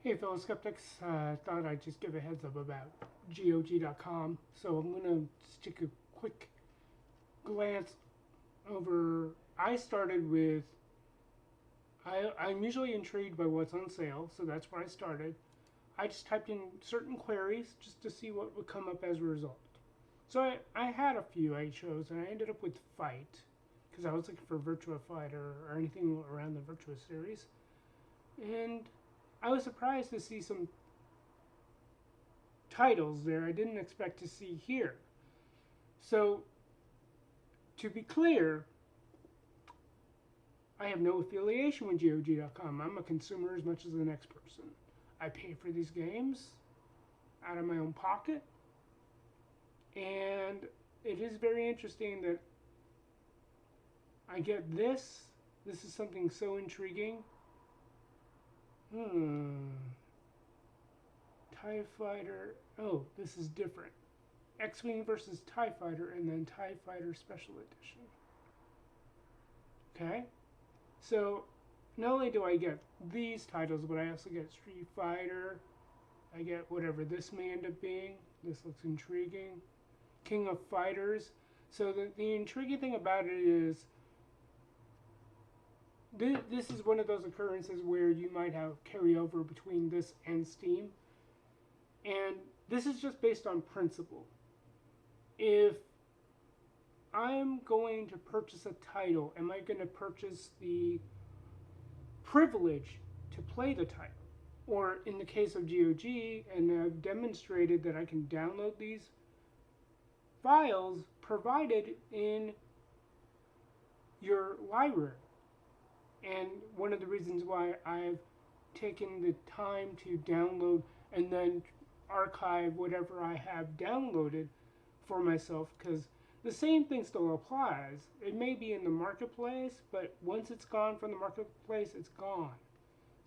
Hey fellow skeptics, thought I'd just give a heads up about GOG.com. So I'm going to just take a quick glance over. I started with, I'm usually intrigued by what's on sale, so that's where I started. I just typed in certain queries just to see what would come up as a result. So I had a few I chose, and I ended up with Fight, because I was looking for Virtua Fighter or anything around the Virtua series. And I was surprised to see some titles there I didn't expect to see here. So, to be clear, I have no affiliation with GOG.com. I'm a consumer as much as the next person. I pay for these games out of my own pocket, and it is very interesting that I get this. This is something so intriguing. TIE Fighter. Oh, this is different. X-Wing versus TIE Fighter, and then TIE Fighter Special Edition. Okay? So, not only do I get these titles, but I also get Street Fighter. I get whatever this may end up being. This looks intriguing. King of Fighters. So, the intriguing thing about it is, this is one of those occurrences where you might have carryover between this and Steam. And this is just based on principle. If I'm going to purchase a title, am I going to purchase the privilege to play the title? Or in the case of GOG, and I've demonstrated that I can download these files provided in your library. And one of the reasons why I've taken the time to download and then archive whatever I have downloaded for myself, because the same thing still applies. It may be in the marketplace, but once it's gone from the marketplace, it's gone.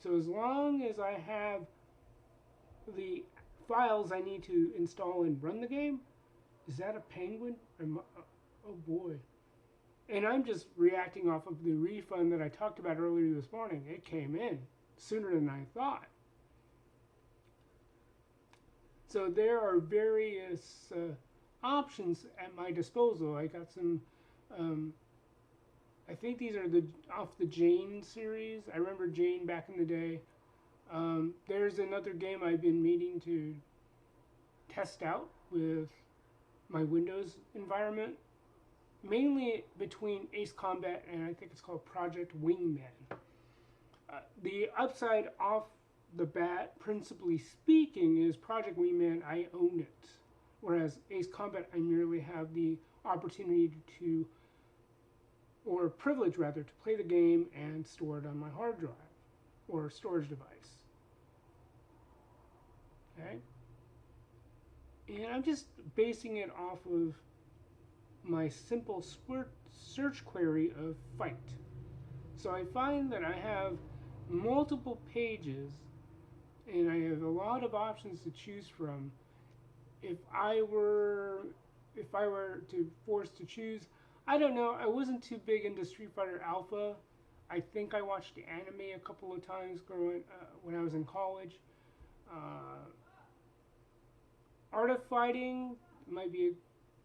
So as long as I have the files I need to install and run the game, is that a penguin? Oh boy. And I'm just reacting off of the refund that I talked about earlier this morning. It came in sooner than I thought. So there are various options at my disposal. I got some, I think these are off the Jane series. I remember Jane back in the day. There's another game I've been meaning to test out with my Windows environment. Mainly between Ace Combat and I think it's called Project Wingman. The upside off the bat, principally speaking, is Project Wingman, I own it. Whereas Ace Combat, I merely have the opportunity to, or privilege rather, to play the game and store it on my hard drive or storage device. Okay? And I'm just basing it off of my simple search query of Fight. So I find that I have multiple pages and I have a lot of options to choose from. If I were to force to choose, I don't know, I wasn't too big into Street Fighter Alpha. I think I watched the anime a couple of times when I was in college. Art of Fighting might be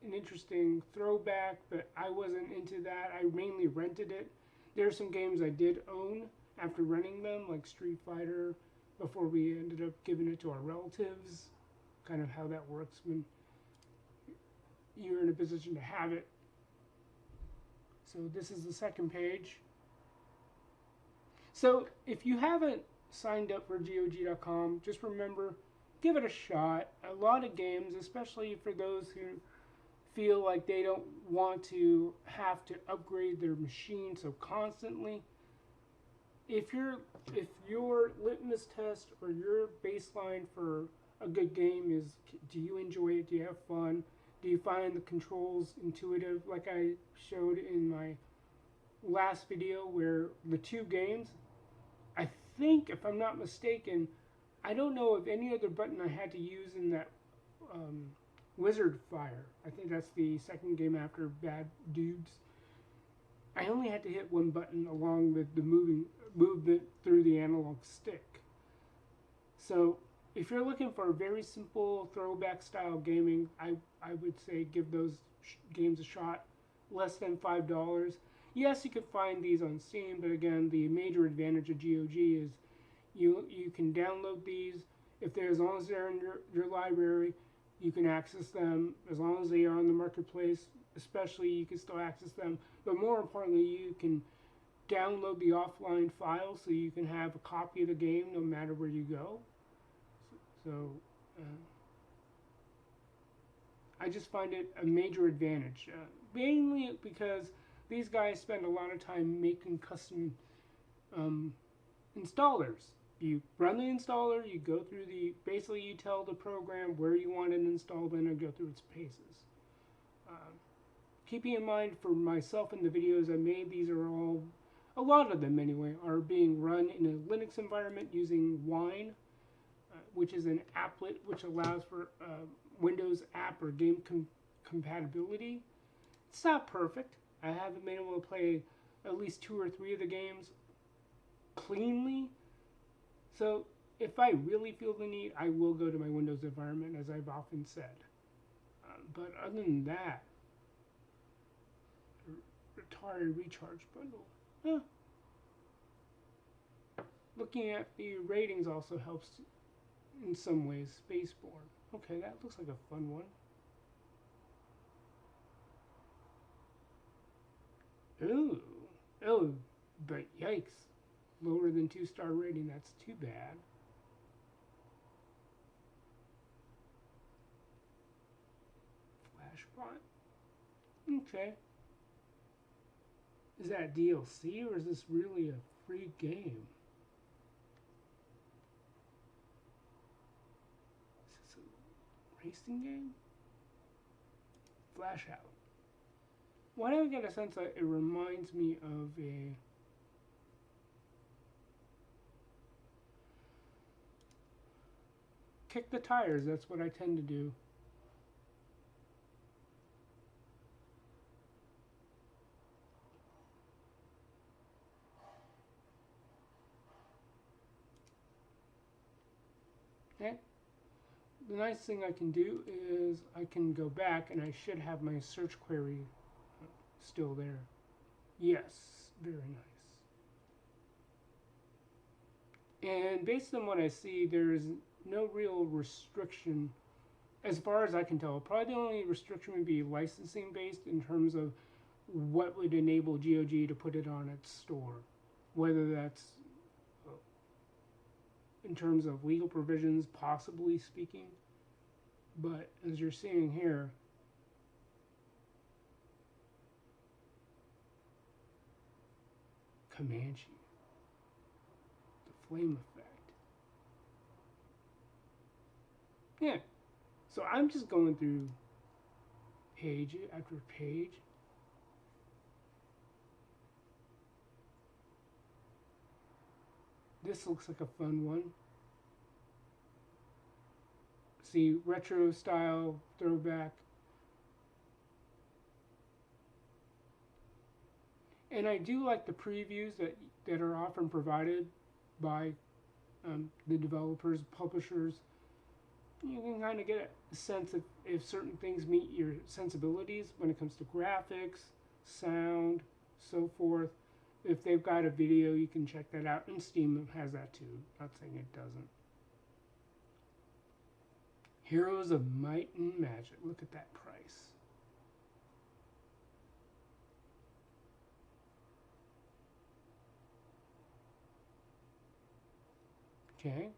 an interesting throwback, but I wasn't into that. I mainly rented it. There are some games I did own after renting them, like Street Fighter, before we ended up giving it to our relatives. Kind of how that works when you're in a position to have it. So this is the second page. So if you haven't signed up for GOG.com, just remember, give it a shot. A lot of games, especially for those who feel like they don't want to have to upgrade their machine so constantly. If your litmus test or your baseline for a good game is, do you enjoy it? Do you have fun? Do you find the controls intuitive? Like I showed in my last video where the two games, I think, if I'm not mistaken, I don't know of any other button I had to use in that Wizard Fire. I think that's the second game after Bad Dudes. I only had to hit one button along with the movement through the analog stick. So if you're looking for very simple throwback style gaming, I would say give those games a shot. Less than $5. Yes, you could find these on Steam, but again, the major advantage of GOG is you can download these if they're as long as they're in your library, you can access them as long as they are on the marketplace. Especially, you can still access them. But more importantly, you can download the offline file so you can have a copy of the game no matter where you go. So I just find it a major advantage, mainly because these guys spend a lot of time making custom installers. You run the installer, you go through basically you tell the program where you want it installed in and go through its paces. Keeping in mind for myself in the videos I made, these are all, a lot of them anyway, are being run in a Linux environment using Wine, which is an applet which allows for Windows app or game compatibility. It's not perfect. I haven't been able to play at least 2 or 3 of the games cleanly. So if I really feel the need, I will go to my Windows environment, as I've often said. But other than that, Atari Recharge Bundle. Huh. Looking at the ratings also helps in some ways. Spaceborne. Okay, that looks like a fun one. Ooh. Oh, but yikes. Lower than 2-star rating. That's too bad. Flashpoint. Okay. Is that DLC or is this really a free game? Is this a racing game? Flash Out. Why do I get a sense that it reminds me of a kick the tires? That's what I tend to do. Okay. The nice thing I can do is I can go back and I should have my search query still there. Yes, very nice. And based on what I see, there is no real restriction, as far as I can tell. Probably the only restriction would be licensing based in terms of what would enable GOG to put it on its store. Whether that's in terms of legal provisions, possibly speaking. But as you're seeing here, Comanche, the flame effect. Yeah, so I'm just going through page after page. This looks like a fun one. See, retro style throwback. And I do like the previews that are often provided by the developers, publishers. You can kind of get a sense of if certain things meet your sensibilities when it comes to graphics, sound, so forth. If they've got a video, you can check that out. And Steam has that too. Not saying it doesn't. Heroes of Might and Magic. Look at that price. Okay.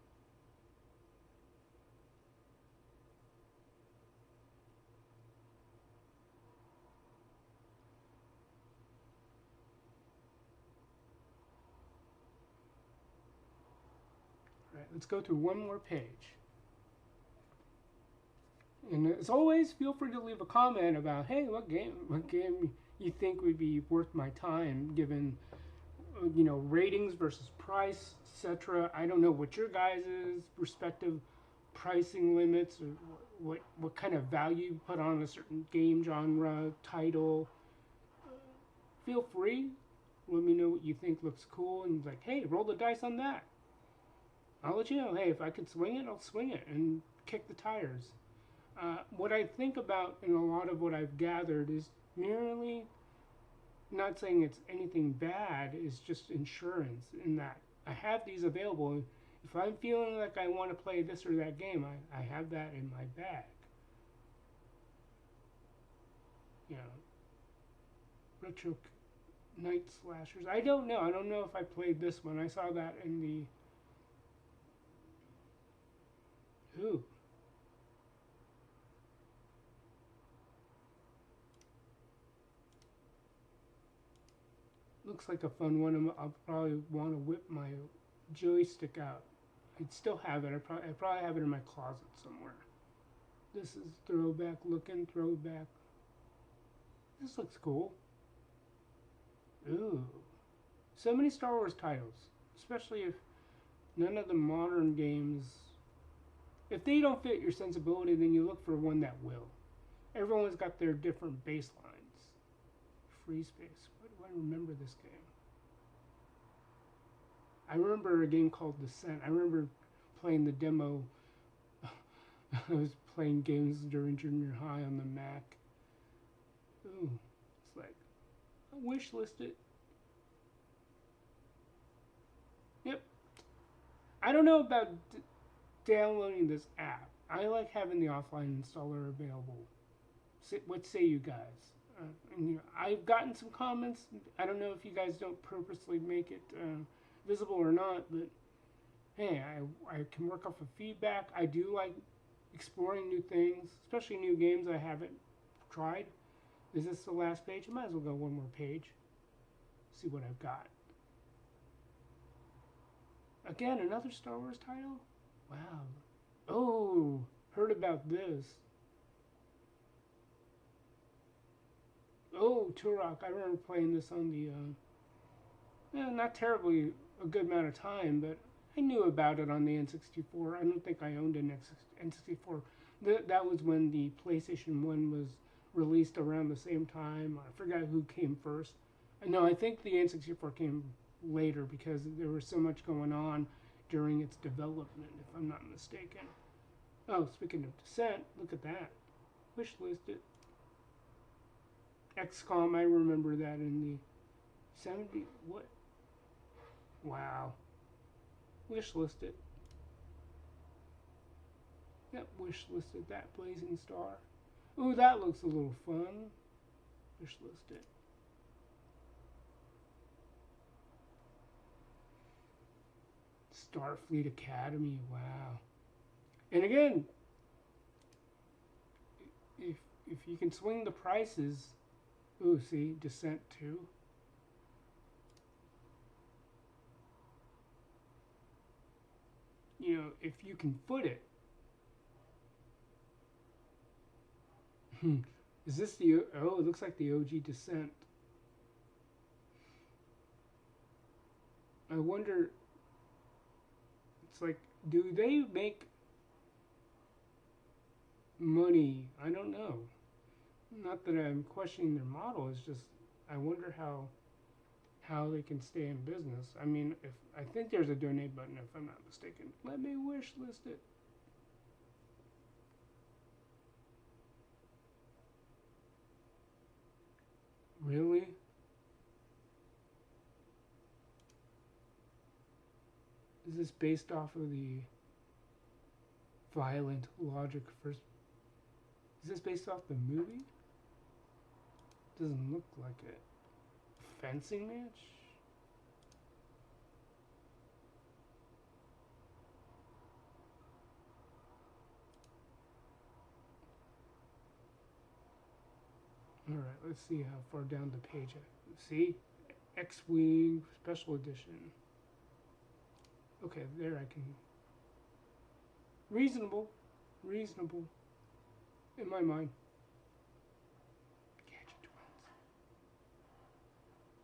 All right, let's go through one more page. And as always, feel free to leave a comment about, hey, what game you think would be worth my time, given ratings versus price, etc. I don't know what your guys' respective pricing limits or what kind of value you put on a certain game genre, title. Feel free. Let me know what you think looks cool and like, hey, roll the dice on that. I'll let you know. Hey, if I can swing it, I'll swing it and kick the tires. What I think about in a lot of what I've gathered is merely not saying it's anything bad, is just insurance in that I have these available. If I'm feeling like I want to play this or that game, I have that in my bag. You know, retro night slashers. I don't know. I don't know if I played this one. I saw that in the. Ooh. Looks like a fun one. I'll probably want to whip my joystick out. I'd still have it. I probably have it in my closet somewhere. This is throwback looking, throwback. This looks cool. Ooh. So many Star Wars titles. Especially if none of the modern games, if they don't fit your sensibility, then you look for one that will. Everyone's got their different baselines. Free Space. Why do I remember this game? I remember a game called Descent. I remember playing the demo. I was playing games during junior high on the Mac. Ooh, it's like, I wish list it. Yep. I don't know about downloading this app. I like having the offline installer available. What say you guys? And, you know, I've gotten some comments. I don't know if you guys don't purposely make it visible or not, but hey, I can work off of feedback. I do like exploring new things, especially new games I haven't tried. Is this the last page? I might as well go one more page. See what I've got. Again, another Star Wars title? Wow. Oh, heard about this. Oh, Turok. I remember playing this on the, not terribly a good amount of time, but I knew about it on the N64. I don't think I owned an N64. That was when the PlayStation 1 was released around the same time. I forgot who came first. No, I think the N64 came later because there was so much going on during its development, if I'm not mistaken. Oh, speaking of Descent, look at that. Wish listed. XCOM, I remember that in the 70s. What? Wow. Wish listed. Yep, wish listed that. Blazing Star. Ooh, that looks a little fun. Wish listed. Starfleet Academy. Wow. And again, if you can swing the prices. Ooh, see, Descent 2. You know, if you can foot it. Is this the... Oh, it looks like the OG Descent. I wonder... It's like, do they make money? I don't know. Not that I'm questioning their model. It's just, I wonder how they can stay in business. I mean, if I think there's a donate button, if I'm not mistaken. Let me wish list it. Really? Is this based off of the Violent Logic first? Is this based off the movie? Doesn't look like it. Fencing match? Alright, let's see how far down the page see? X-Wing Special Edition. Okay, there I can... Reasonable. Reasonable. In my mind. Gadget Twins.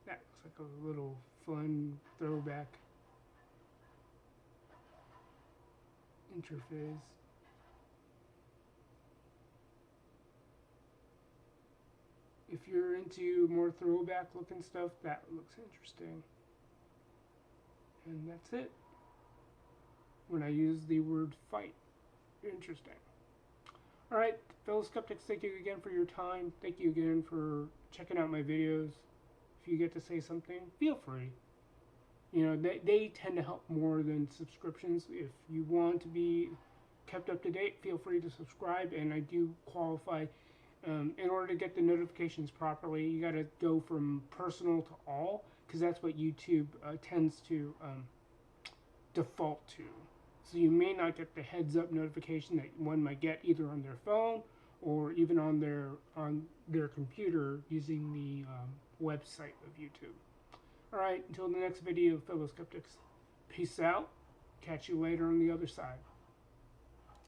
That looks like a little fun throwback interface. If you're into more throwback looking stuff, that looks interesting. And that's it. when I use the word fight. Interesting. All right, fellow skeptics, thank you again for your time. Thank you again for checking out my videos. If you get to say something, feel free. You know, they tend to help more than subscriptions. If you want to be kept up to date, feel free to subscribe, and I do qualify. In order to get the notifications properly, you got to go from personal to all, because that's what YouTube tends to default to. So you may not get the heads up notification that one might get either on their phone or even on their computer using the website of YouTube. All right, until the next video, fellow skeptics, peace out. Catch you later on the other side.